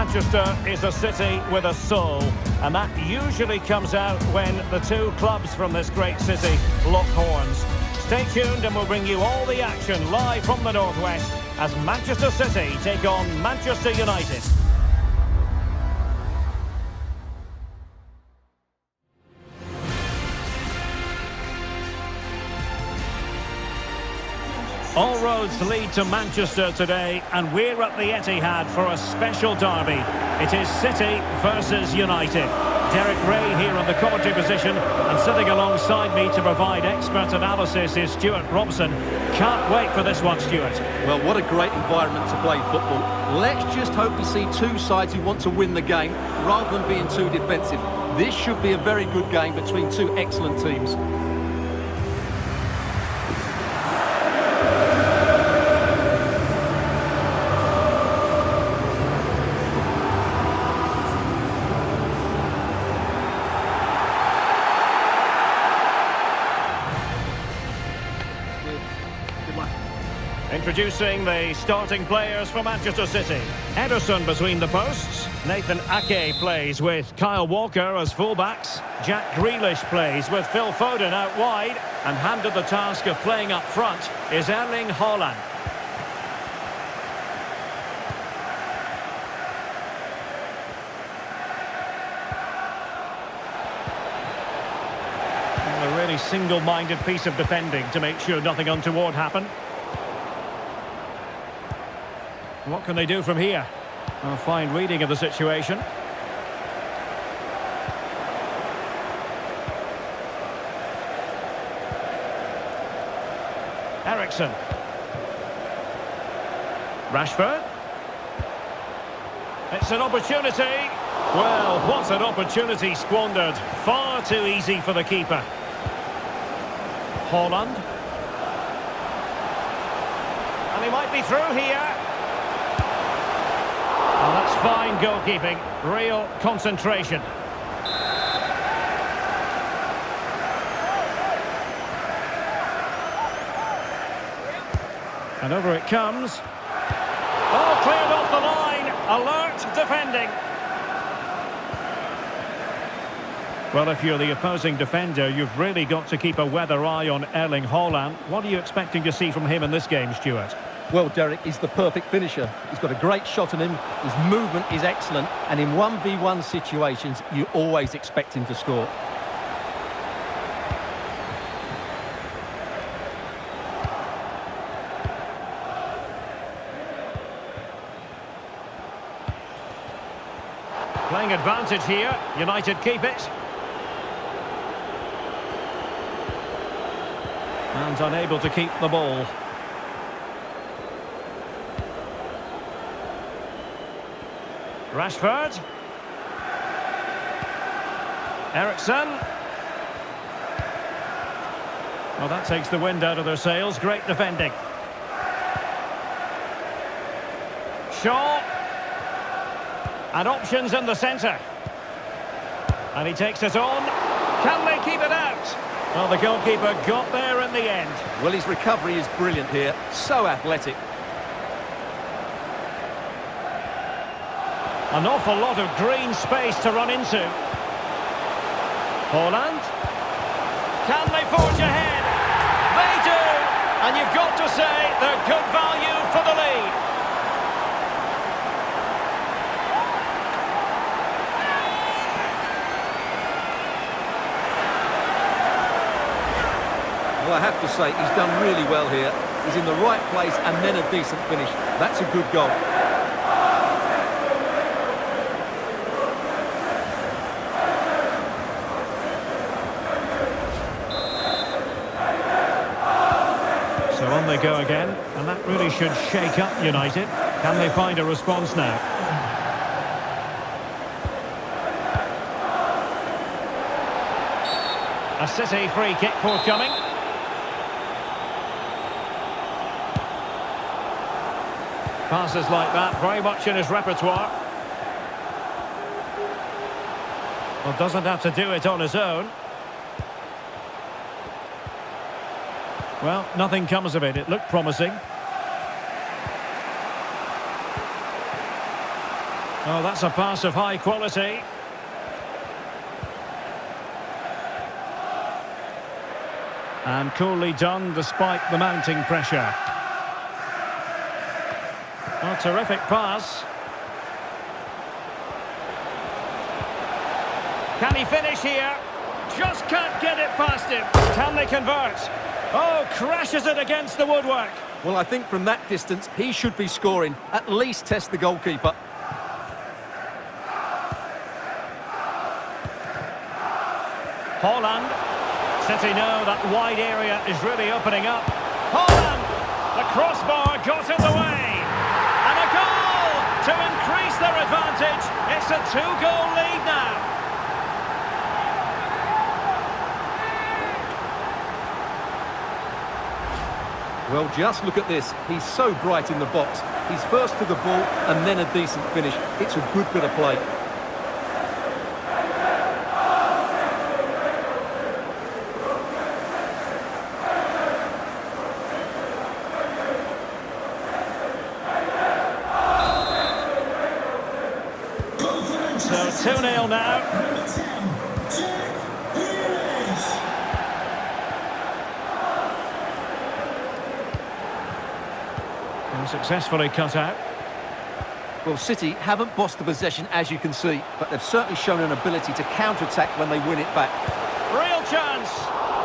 Manchester is a city with a soul, and that usually comes out when the two clubs from this great city lock horns. Stay tuned and we'll bring you all the action live from the Northwest as Manchester City take on Manchester United. All roads lead to Manchester today, and we're at the Etihad for a special derby. It is City versus United. Derek Ray here on the commentary position, and sitting alongside me to provide expert analysis is Stuart Robson. Can't wait for this one, Stuart. Well, what a great environment to play football. Let's just hope we see two sides who want to win the game rather than being too defensive. This should be a very good game between two excellent teams. Introducing the starting players for Manchester City. Ederson between the posts. Nathan Ake plays with Kyle Walker as fullbacks. Jack Grealish plays with Phil Foden out wide. And handed the task of playing up front is Erling Haaland. A really single-minded piece of defending to make sure nothing untoward happened. What can they do from here? A fine reading of the situation. Eriksen. Rashford. It's an opportunity. Well, what's an opportunity squandered? Far too easy for the keeper. Haaland. And he might be through here. Well, that's fine goalkeeping, real concentration. And over it comes. Oh, cleared off the line. Alert defending. Well, if you're the opposing defender, you've really got to keep a weather eye on Erling Haaland. What are you expecting to see from him in this game, Stuart? Well, Derek, he's the perfect finisher. He's got a great shot on him, his movement is excellent, and in 1v1 situations, you always expect him to score. Playing advantage here, United keep it. And unable to keep the ball. Rashford. Eriksen. Well, that takes the wind out of their sails. Great defending. Shaw. And options in the centre. And he takes it on. Can they keep it out? Well, the goalkeeper got there in the end. Well, his recovery is brilliant here. So athletic. An awful lot of green space to run into. Haaland. Can they forge ahead? They do! And you've got to say they're good value for the lead. Well, I have to say, he's done really well here. He's in the right place and then a decent finish. That's a good goal. So on they go again, and that really should shake up United. Can they find a response now? A City free kick forthcoming. Passes like that, very much in his repertoire. Well, doesn't have to do it on his own. Well, nothing comes of it. It looked promising. Oh, that's a pass of high quality. And coolly done despite the mounting pressure. A terrific pass. Can he finish here? Just can't get it past him. Can they convert? Oh, crashes it against the woodwork. Well, I think from that distance, he should be scoring. At least test the goalkeeper. Holland. City know that wide area is really opening up. Holland! The crossbar got in the way. And a goal to increase their advantage. It's a 2-goal lead now. Well, just look at this. He's so bright in the box. He's first to the ball and then a decent finish. It's a good bit of play. So 2-0 now. And successfully cut out. Well, City haven't bossed the possession, as you can see, but they've certainly shown an ability to counter-attack when they win it back. Real chance.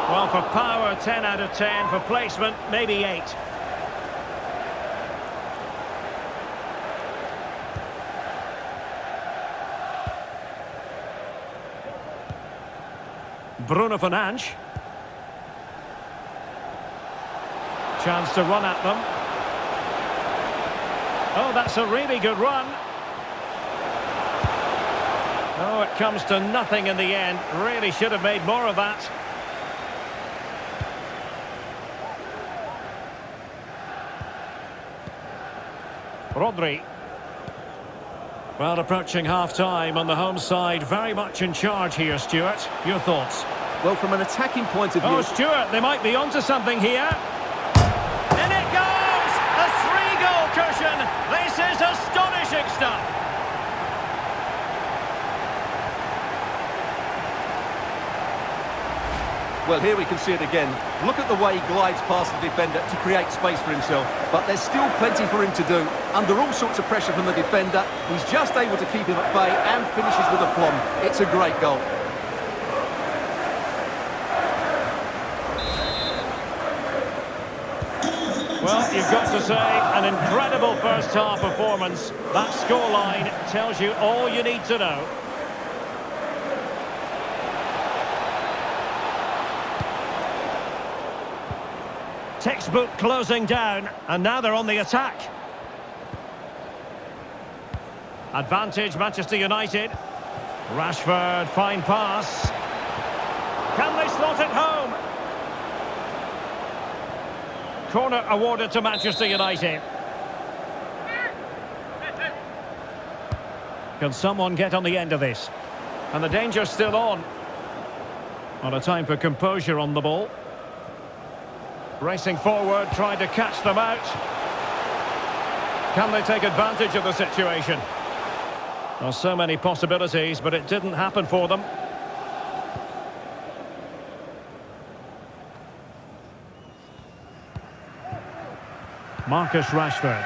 Well, for power, 10 out of 10. For placement, maybe 8. Bruno Fernandes. Chance to run at them. Oh, that's a really good run. Oh, it comes to nothing in the end. Really should have made more of that. Rodri. Well, approaching half-time on the home side, very much in charge here, Stuart. Your thoughts? Well, from an attacking point of view... Oh, Stuart, they might be onto something here. In it goes! A 3-goal cushion! This is astonishing stuff! Well, here we can see it again. Look at the way he glides past the defender to create space for himself. But there's still plenty for him to do. Under all sorts of pressure from the defender, he's just able to keep him at bay and finishes with aplomb. It's a great goal. Well, you've got to say, an incredible first-half performance. That scoreline tells you all you need to know. Textbook closing down, and now they're on the attack. Advantage, Manchester United. Rashford, fine pass. Can they slot it home? Corner awarded to Manchester United. Can someone get on the end of this? And the danger's still on. Not a time for composure on the ball. Racing forward, trying to catch them out. Can they take advantage of the situation? Well, so many possibilities, but it didn't happen for them. Marcus Rashford.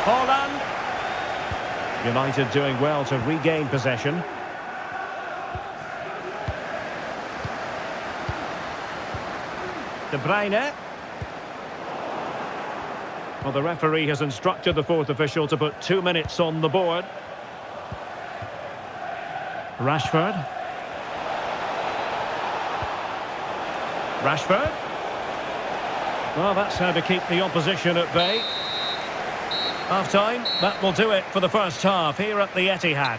Holland. United doing well to regain possession. De Bruyne. Well, the referee has instructed the fourth official to put 2 minutes on the board. Rashford. Rashford. Well, that's how to keep the opposition at bay. Half-time, that will do it for the first half here at the Etihad.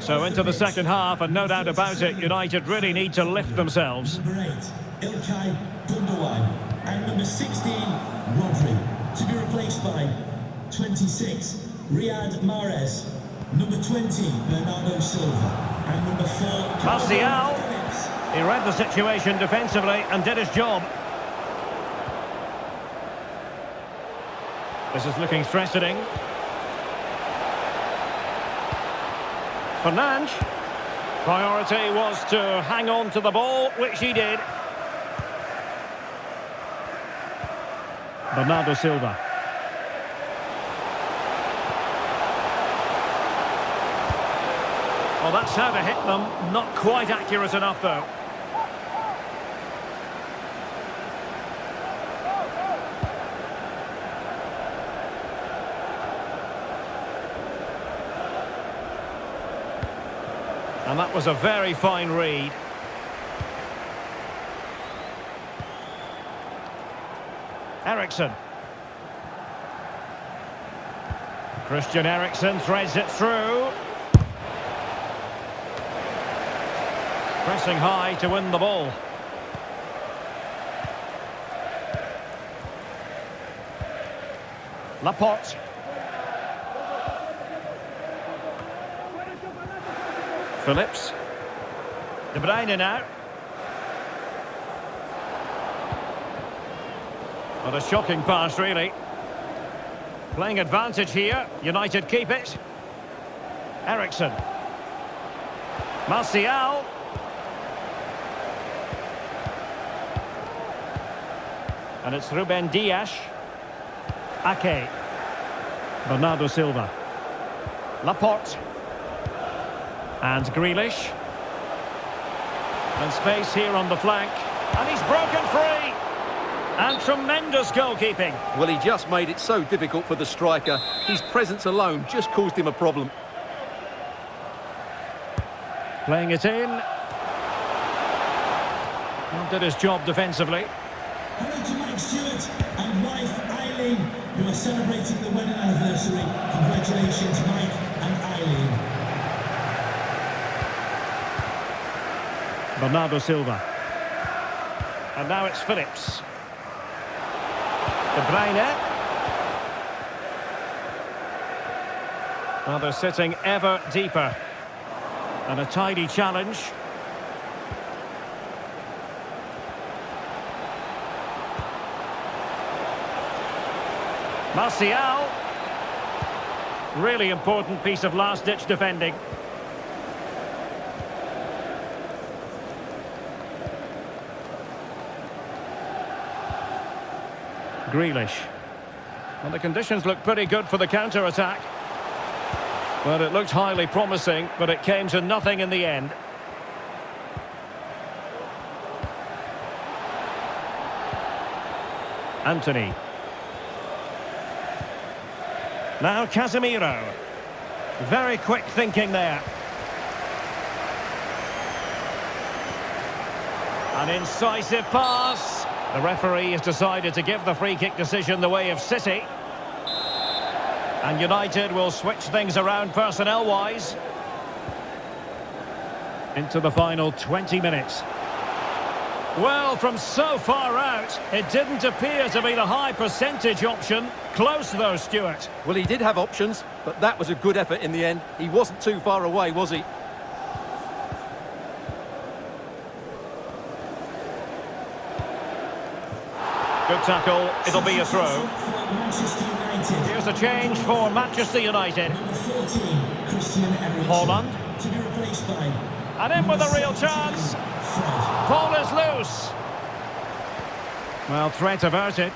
So into the second half, and no doubt about it, United really need to lift themselves. Number 8, Ilkay Gundogan, and number 16, Rodri, to be replaced by 26, Riyad Mahrez, number 20, Bernardo Silva, and number 4, Martial. He read the situation defensively and did his job. This is looking threatening. Fernandes. Priority was to hang on to the ball, which he did. Bernardo Silva. Well, that's how to hit them. Not quite accurate enough, though. And that was a very fine read. Eriksen. Christian Eriksen threads it through. Pressing high to win the ball. Laporte. Phillips. De Bruyne now. What a shocking pass, really. Playing advantage here. United keep it. Eriksen. Martial. And it's Ruben Dias. Ake. Bernardo Silva. Laporte. And Grealish. And space here on the flank. And he's broken free. And tremendous goalkeeping. Well, he just made it so difficult for the striker. His presence alone just caused him a problem. Playing it in. Well, did his job defensively. Hello to Mike Stewart and wife Eileen, who are celebrating the wedding anniversary. Congratulations, Mike and Eileen. Bernardo Silva. And now it's Phillips. De Bruyne. Well, they're sitting ever deeper. And a tidy challenge. Martial. Really important piece of last-ditch defending. Grealish. Well, the conditions look pretty good for the counter-attack. Well, it looked highly promising, but it came to nothing in the end. Anthony. Now Casemiro. Very quick thinking there. An incisive pass. The referee has decided to give the free-kick decision the way of City. And United will switch things around personnel-wise. Into the final 20 minutes. Well, from so far out, it didn't appear to be the high percentage option. Close, though, Stuart. Well, he did have options, but that was a good effort in the end. He wasn't too far away, was he? Good tackle, it'll be a throw. Here's a change for Manchester United. Holland. And in with a real chance. Ball is loose. Well, threat averted.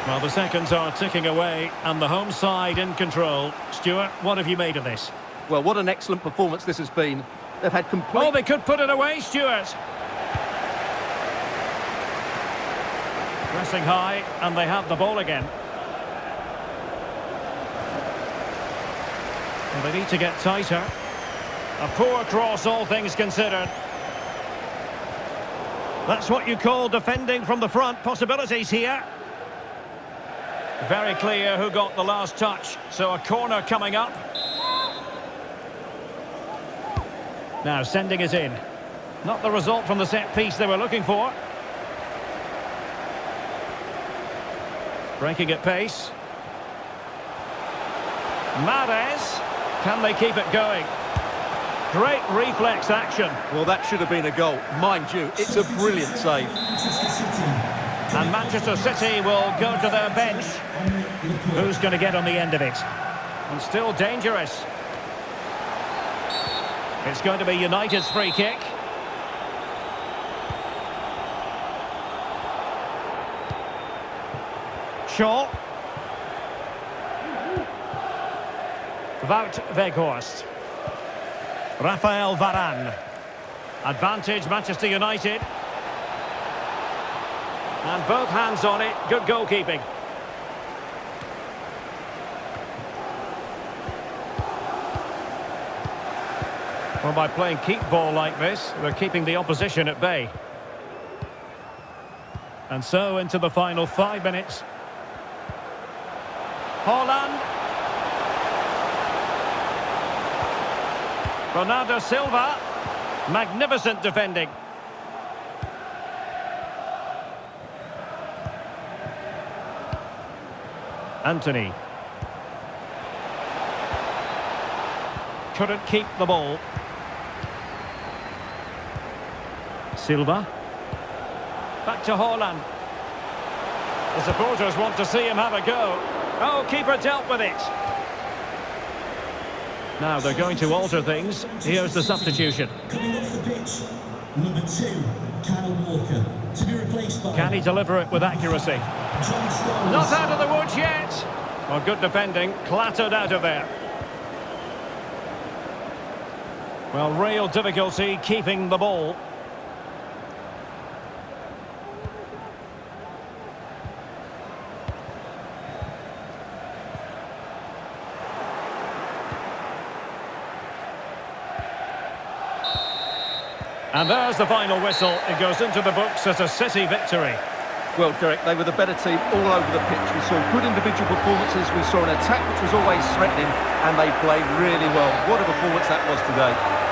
Well, the seconds are ticking away and the home side in control. Stuart, what have you made of this? Well, what an excellent performance this has been. They've had complete... Oh, they could put it away, Stuart. Pressing high, and they have the ball again. Well, they need to get tighter. A poor cross, all things considered. That's what you call defending from the front. Possibilities here. Very clear who got the last touch. So a corner coming up. Now sending it in. Not the result from the set piece they were looking for. Breaking at pace. Mahrez. Can they keep it going? Great reflex action. Well, that should have been a goal. Mind you, it's a brilliant save. Manchester City. And Manchester City will go to their bench. Who's going to get on the end of it? And still dangerous. It's going to be United's free kick. Shaw. Wout Weghorst. Rafael Varane. Advantage Manchester United. And both hands on it. Good goalkeeping. Well, by playing keep ball like this, they're keeping the opposition at bay. And so into the final 5 minutes. Haaland. Bernardo Silva. Magnificent defending. Anthony. Couldn't keep the ball. Silva. Back to Haaland. The supporters want to see him have a go. Oh, keeper dealt with it. Now they're going to alter things. Here's the substitution. Coming off the pitch, number 2, Kyle Walker, to be replaced by... Can he deliver it with accuracy? John Stones. Not out of the woods yet. Well, good defending, clattered out of there. Well, real difficulty keeping the ball. And there's the final whistle. It goes into the books as a City victory. Well, Derek, they were the better team all over the pitch. We saw good individual performances. We saw an attack which was always threatening, and they played really well. What a performance that was today.